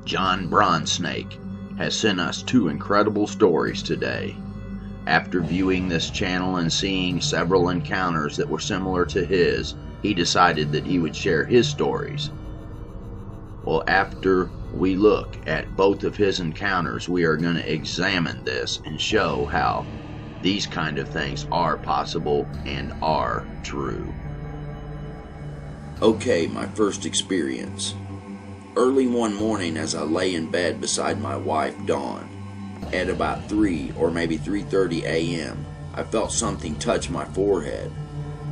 John Bronsnake has sent us two incredible stories today. After viewing this channel and seeing several encounters that were similar to his, he decided that he would share his stories. Well, after we look at both of his encounters, we are going to examine this and show how these kind of things are possible and are true. Okay, my first experience. Early one morning as I lay in bed beside my wife, Dawn, at about 3 or maybe 3:30 a.m., I felt something touch my forehead.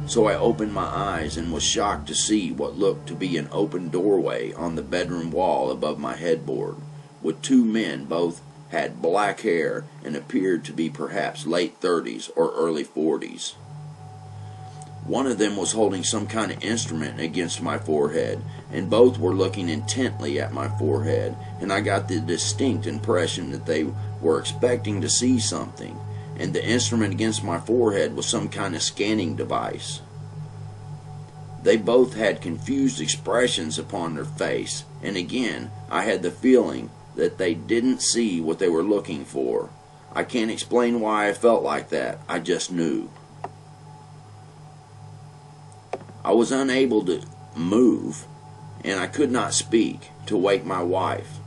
So I opened my eyes and was shocked to see what looked to be an open doorway on the bedroom wall above my headboard, with two men. Both had black hair and appeared to be perhaps late 30s or early 40s. One of them was holding some kind of instrument against my forehead, and both were looking intently at my forehead, and I got the distinct impression that they were expecting to see something, and the instrument against my forehead was some kind of scanning device. They both had confused expressions upon their face, and again I had the feeling that they didn't see what they were looking for. I can't explain why I felt like that, I just knew. I was unable to move, and I could not speak to wake my wife,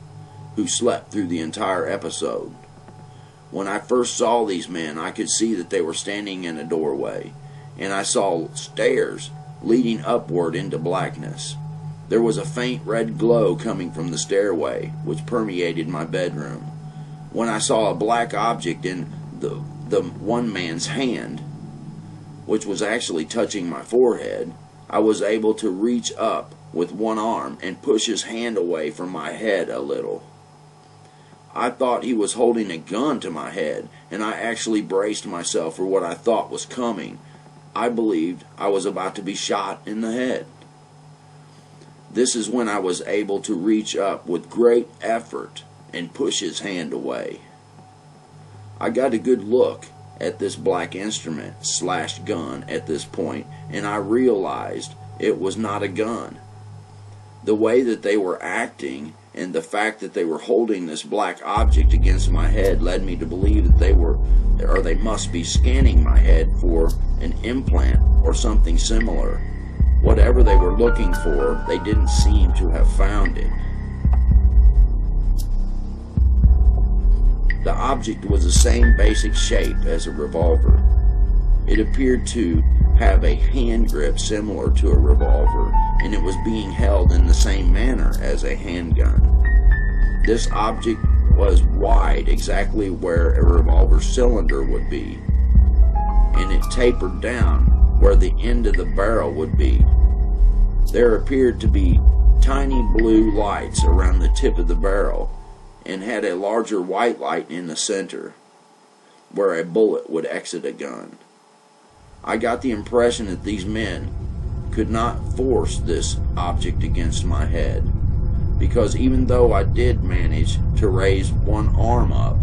who slept through the entire episode. When I first saw these men, I could see that they were standing in a doorway, and I saw stairs leading upward into blackness. There was a faint red glow coming from the stairway, which permeated my bedroom. When I saw a black object in the one man's hand, which was actually touching my forehead, I was able to reach up with one arm and push his hand away from my head a little. I thought he was holding a gun to my head, and I actually braced myself for what I thought was coming. I believed I was about to be shot in the head. This is when I was able to reach up with great effort and push his hand away. I got a good look at this black instrument / gun at this point, and I realized it was not a gun. The way that they were acting and the fact that they were holding this black object against my head led me to believe that they must be scanning my head for an implant or something similar. Whatever they were looking for, they didn't seem to have found it. The object was the same basic shape as a revolver. It appeared to have a hand grip similar to a revolver, and it was being held in the same manner as a handgun. This object was wide, exactly where a revolver cylinder would be, and it tapered down where the end of the barrel would be. There appeared to be tiny blue lights around the tip of the barrel, and had a larger white light in the center, where a bullet would exit a gun. I got the impression that these men could not force this object against my head, because even though I did manage to raise one arm up,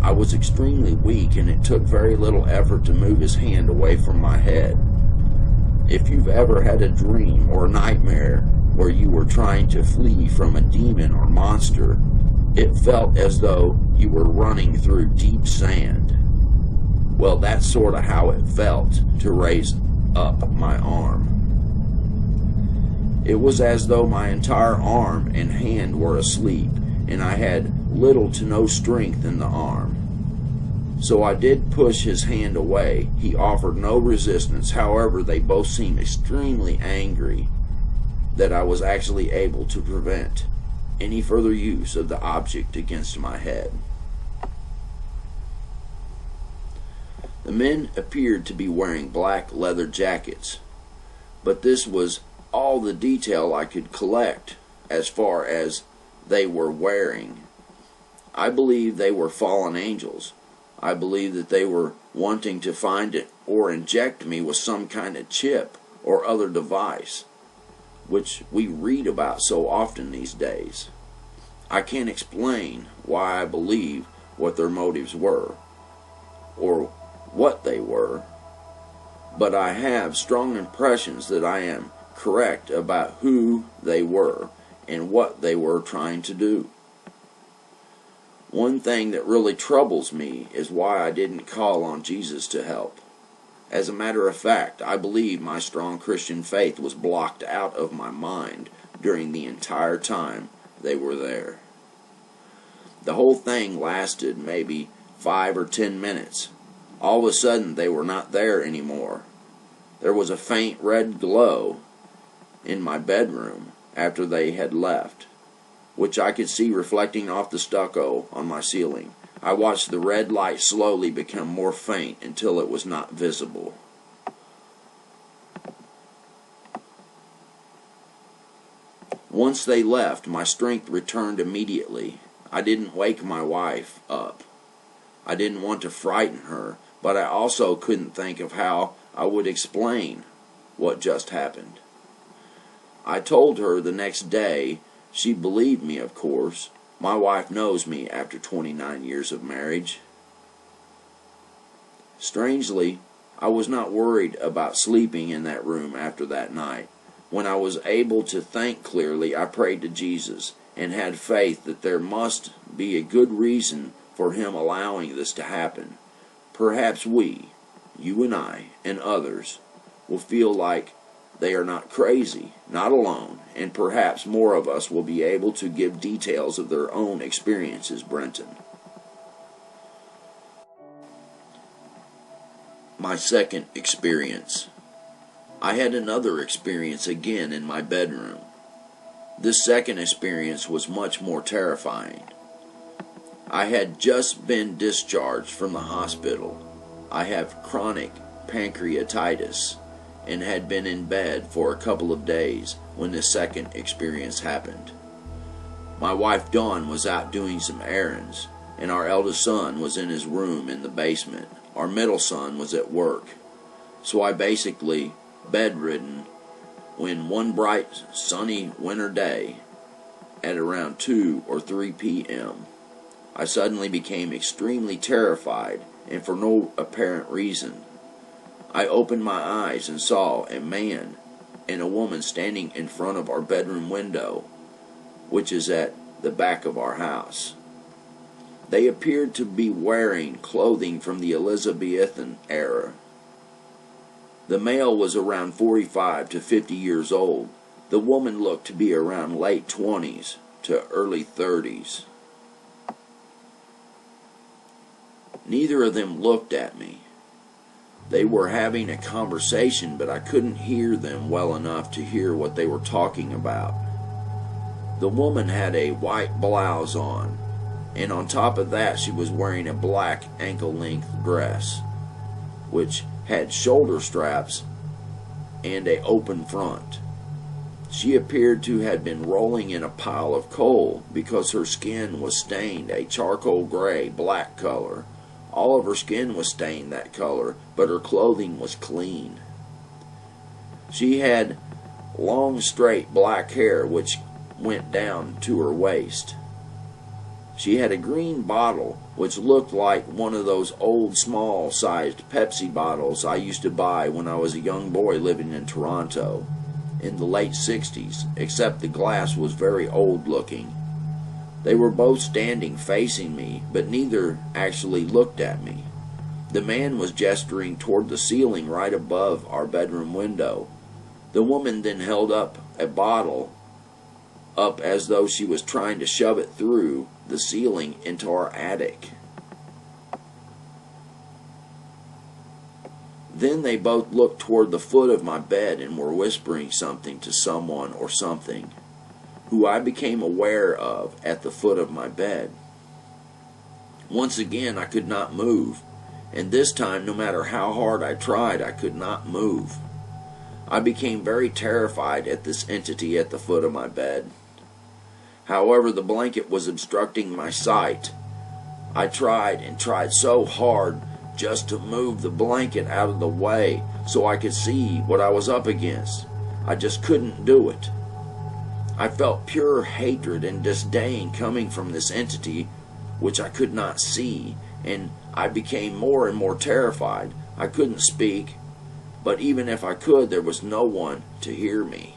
I was extremely weak, and it took very little effort to move his hand away from my head. If you've ever had a dream or a nightmare where you were trying to flee from a demon or monster, it felt as though you were running through deep sand. Well, that's sort of how it felt to raise up my arm. It was as though my entire arm and hand were asleep, and I had little to no strength in the arm. So I did push his hand away. He offered no resistance. However, they both seemed extremely angry that I was actually able to prevent any further use of the object against my head. The men appeared to be wearing black leather jackets, but this was all the detail I could collect as far as they were wearing. I believe they were fallen angels. I believe that they were wanting to find it or inject me with some kind of chip or other device, which we read about so often these days. I can't explain why I believe what their motives were, or what they were, but I have strong impressions that I am correct about who they were and what they were trying to do. One thing that really troubles me is why I didn't call on Jesus to help. As a matter of fact, I believe my strong Christian faith was blocked out of my mind during the entire time they were there. The whole thing lasted maybe 5 or 10 minutes. All of a sudden, they were not there anymore. There was a faint red glow in my bedroom after they had left, which I could see reflecting off the stucco on my ceiling. I watched the red light slowly become more faint until it was not visible. Once they left, my strength returned immediately. I didn't wake my wife up. I didn't want to frighten her, but I also couldn't think of how I would explain what just happened. I told her the next day. She believed me, of course. My wife knows me after 29 years of marriage. Strangely, I was not worried about sleeping in that room after that night. When I was able to think clearly, I prayed to Jesus and had faith that there must be a good reason for Him allowing this to happen. Perhaps we, you and I, and others, will feel like they are not crazy, not alone, and perhaps more of us will be able to give details of their own experiences, Brenton. My second experience. I had another experience again in my bedroom. This second experience was much more terrifying. I had just been discharged from the hospital. I have chronic pancreatitis and had been in bed for a couple of days when this second experience happened. My wife Dawn was out doing some errands, and our eldest son was in his room in the basement. Our middle son was at work. So I basically bedridden when one bright sunny winter day at around 2 or 3 p.m. I suddenly became extremely terrified, and for no apparent reason. I opened my eyes and saw a man and a woman standing in front of our bedroom window, which is at the back of our house. They appeared to be wearing clothing from the Elizabethan era. The male was around 45 to 50 years old. The woman looked to be around late 20s to early 30s. Neither of them looked at me. They were having a conversation, but I couldn't hear them well enough to hear what they were talking about. The woman had a white blouse on, and on top of that she was wearing a black ankle-length dress, which had shoulder straps and an open front. She appeared to have been rolling in a pile of coal because her skin was stained a charcoal gray black color. All of her skin was stained that color, but her clothing was clean. She had long, straight black hair which went down to her waist. She had a green bottle which looked like one of those old small-sized Pepsi bottles I used to buy when I was a young boy living in Toronto in the late 60s, except the glass was very old-looking. They were both standing facing me, but neither actually looked at me. The man was gesturing toward the ceiling right above our bedroom window. The woman then held up a bottle up as though she was trying to shove it through the ceiling into our attic. Then they both looked toward the foot of my bed and were whispering something to someone or something, who I became aware of at the foot of my bed. Once again, I could not move, and this time, no matter how hard I tried, I could not move. I became very terrified at this entity at the foot of my bed. However, the blanket was obstructing my sight. I tried and tried so hard just to move the blanket out of the way so I could see what I was up against. I just couldn't do it. I felt pure hatred and disdain coming from this entity which I could not see, and I became more and more terrified. I couldn't speak, but even if I could, there was no one to hear me.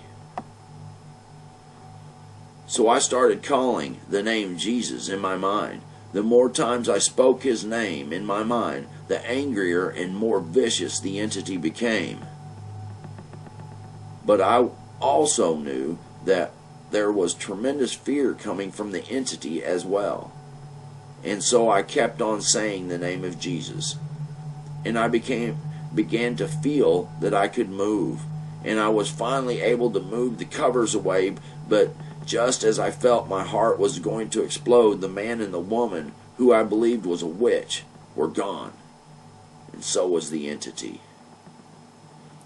So I started calling the name Jesus in my mind, The more times I spoke his name in my mind, the angrier and more vicious the entity became. But I also knew that there was tremendous fear coming from the entity as well. And so I kept on saying the name of Jesus. And I began to feel that I could move. And I was finally able to move the covers away, but just as I felt my heart was going to explode, the man and the woman, who I believed was a witch, were gone. And so was the entity.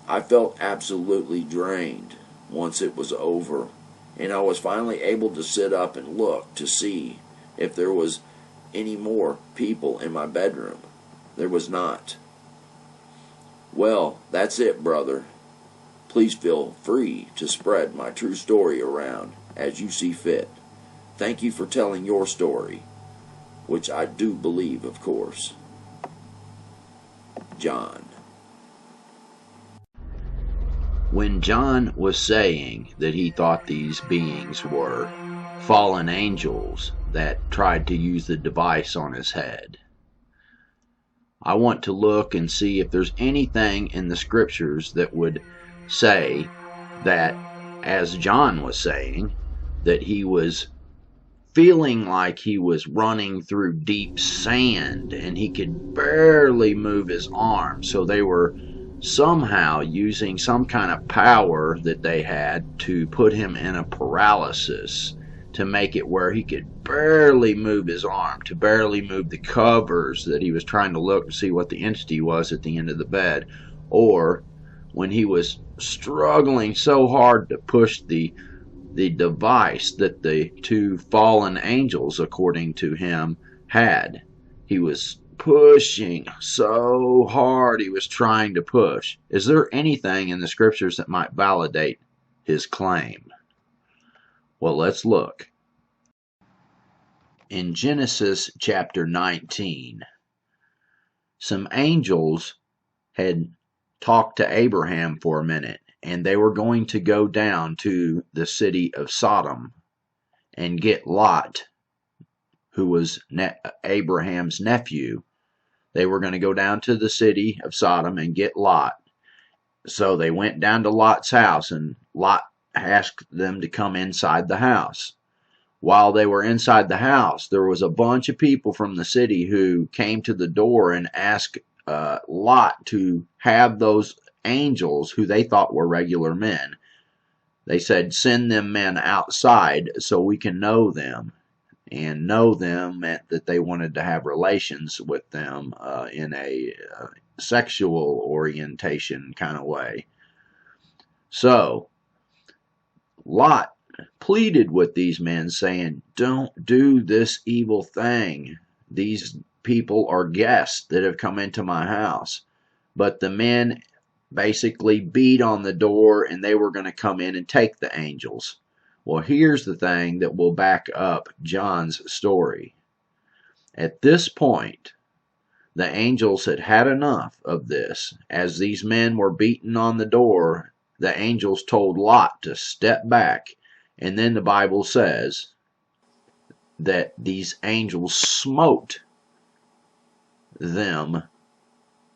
I felt absolutely drained once it was over, and I was finally able to sit up and look to see if there was any more people in my bedroom. There was not. Well, that's it, brother. Please feel free to spread my true story around as you see fit. Thank you for telling your story, which I do believe, of course. John. When John was saying that he thought these beings were fallen angels that tried to use the device on his head, I want to look and see if there's anything in the scriptures that would say that, as John was saying, that he was feeling like he was running through deep sand and he could barely move his arms. So they were somehow using some kind of power that they had to put him in a paralysis, to make it where he could barely move his arm, to barely move the covers that he was trying to look to see what the entity was at the end of the bed. Or when he was struggling so hard to push the device that the two fallen angels, according to him, had. He was pushing so hard, he was trying to push. Is there anything in the scriptures that might validate his claim? Well, let's look. In Genesis chapter 19, some angels had talked to Abraham for a minute, and they were going to go down to the city of Sodom and get Lot, who was Abraham's nephew. They were going to go down to the city of Sodom and get Lot. So they went down to Lot's house, and Lot asked them to come inside the house. While they were inside the house, there was a bunch of people from the city who came to the door and asked Lot to have those angels, who they thought were regular men. They said, send them men outside so we can know them. And know them meant that they wanted to have relations with them in a sexual orientation kind of way. So Lot pleaded with these men, saying, don't do this evil thing. These people are guests that have come into my house. But the men basically beat on the door, and they were going to come in and take the angels. Well, here's the thing that will back up John's story. At this point, the angels had had enough of this. As these men were beating on the door, the angels told Lot to step back. And then the Bible says that these angels smote them,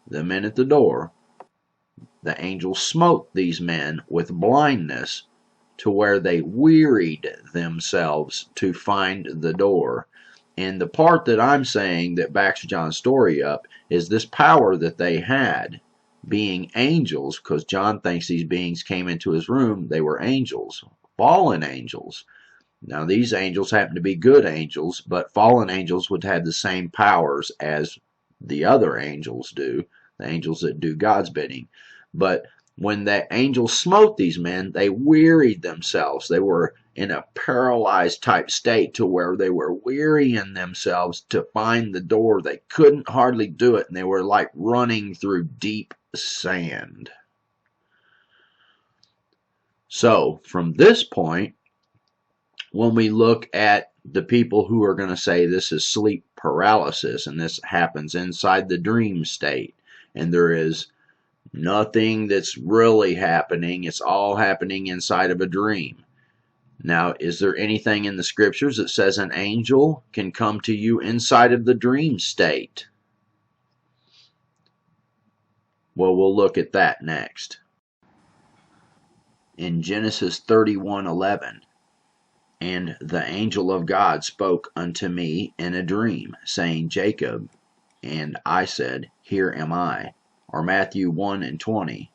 the men at the door. The angels smote these men with blindness, to where they wearied themselves to find the door. And the part that I'm saying that backs John's story up is this power that they had, being angels, because John thinks these beings came into his room. They were angels, fallen angels. Now these angels happen to be good angels, but fallen angels would have the same powers as the other angels do, the angels that do God's bidding. But when the angels smote these men, they wearied themselves. They were in a paralyzed type state, to where they were wearying themselves to find the door. They couldn't hardly do it, and they were like running through deep sand. So from this point, when we look at the people who are going to say this is sleep paralysis, and this happens inside the dream state, and there is nothing that's really happening, it's all happening inside of a dream. Now, is there anything in the scriptures that says an angel can come to you inside of the dream state? Well, we'll look at that next. In Genesis 31:11, and the angel of God spoke unto me in a dream, saying, Jacob. And I said, Here am I. Or Matthew 1:20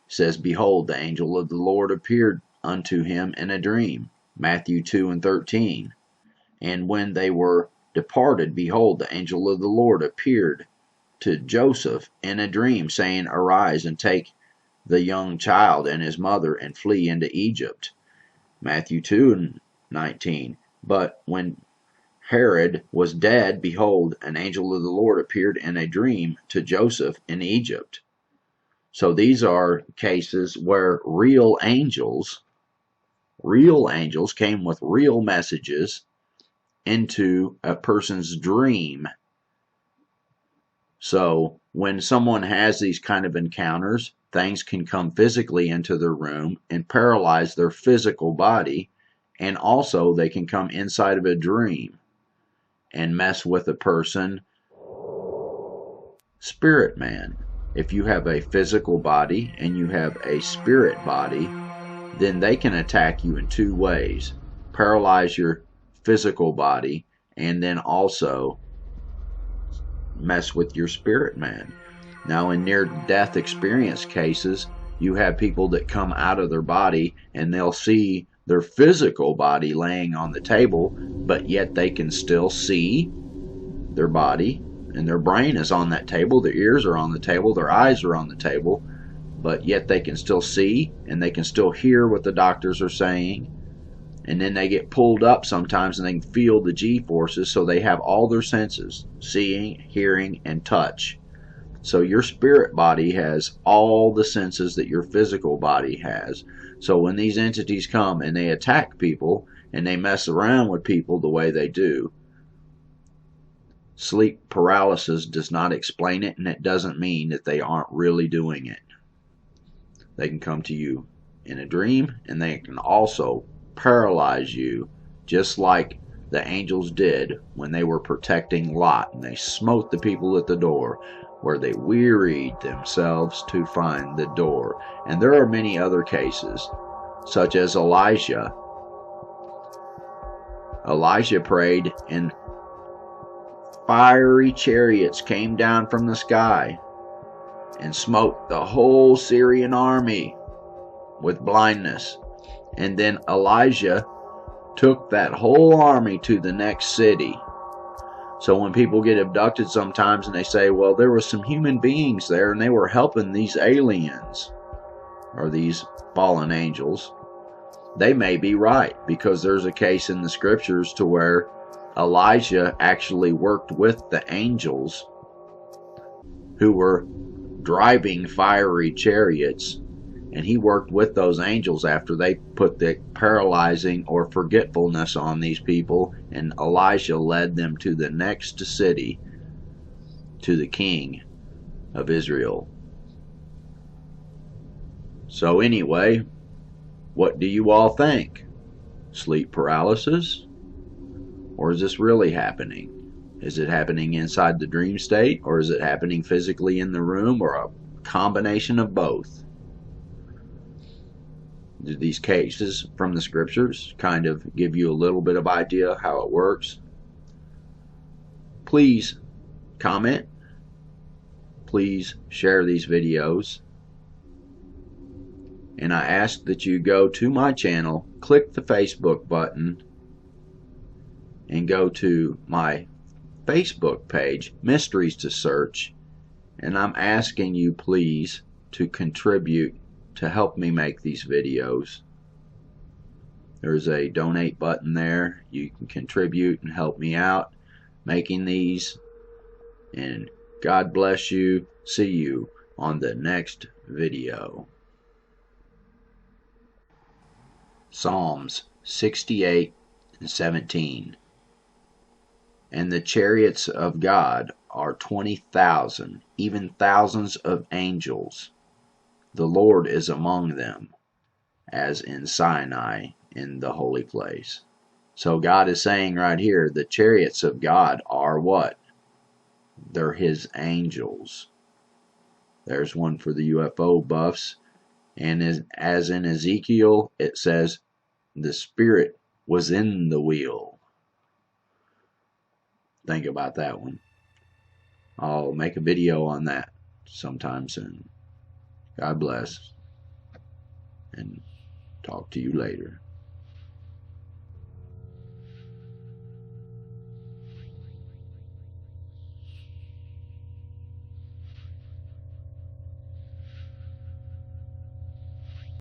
says, Behold, the angel of the Lord appeared unto him in a dream. Matthew 2:13. And when they were departed, behold, the angel of the Lord appeared to Joseph in a dream, saying, Arise and take the young child and his mother and flee into Egypt. Matthew 2:19. But when Herod was dead, behold, an angel of the Lord appeared in a dream to Joseph in Egypt. So these are cases where real angels came with real messages into a person's dream. So when someone has these kind of encounters, things can come physically into their room and paralyze their physical body, and also they can come inside of a dream and mess with a person spirit man. If you have a physical body and you have a spirit body, then they can attack you in two ways: paralyze your physical body and then also mess with your spirit man. Now, in near-death experience cases, you have people that come out of their body and they'll see their physical body laying on the table, but yet they can still see their body, and their brain is on that table, their ears are on the table, their eyes are on the table, but yet they can still see and they can still hear what the doctors are saying. And then they get pulled up sometimes and they can feel the G-forces, so they have all their senses: seeing, hearing, and touch. So your spirit body has all the senses that your physical body has. So when these entities come and they attack people and they mess around with people the way they do, sleep paralysis does not explain it, and it doesn't mean that they aren't really doing it. They can come to you in a dream, and they can also paralyze you, just like the angels did when they were protecting Lot, and they smote the people at the door, where they wearied themselves to find the door. And there are many other cases, such as Elijah. Elijah prayed, and fiery chariots came down from the sky and smote the whole Syrian army with blindness. And then Elijah took that whole army to the next city. So when people get abducted sometimes and they say, well, there were some human beings there and they were helping these aliens or these fallen angels, they may be right, because there's a case in the scriptures to where Elijah actually worked with the angels who were driving fiery chariots, and he worked with those angels after they put the paralyzing or forgetfulness on these people, and Elisha led them to the next city, to the king of Israel. So anyway, what do you all think? Sleep paralysis? Or is this really happening? Is it happening inside the dream state, or is it happening physically in the room, or a combination of both? Do these cases from the scriptures kind of give you a little bit of idea how it works? Please comment. Please share these videos. And I ask that you go to my channel, click the Facebook button, and go to my Facebook page, Mysteries to Search, and I'm asking you please to contribute to help me make these videos. There's a donate button there. You can contribute and help me out making these, and God bless you. See you on the next video. Psalms 68:17. And the chariots of God are 20,000, even thousands of angels. The Lord is among them, as in Sinai in the holy place. So God is saying right here, the chariots of God are what? They're his angels. There's one for the UFO buffs. And as in Ezekiel, it says the Spirit was in the wheel. Think about that one. I'll make a video on that sometime soon. God bless, and talk to you later.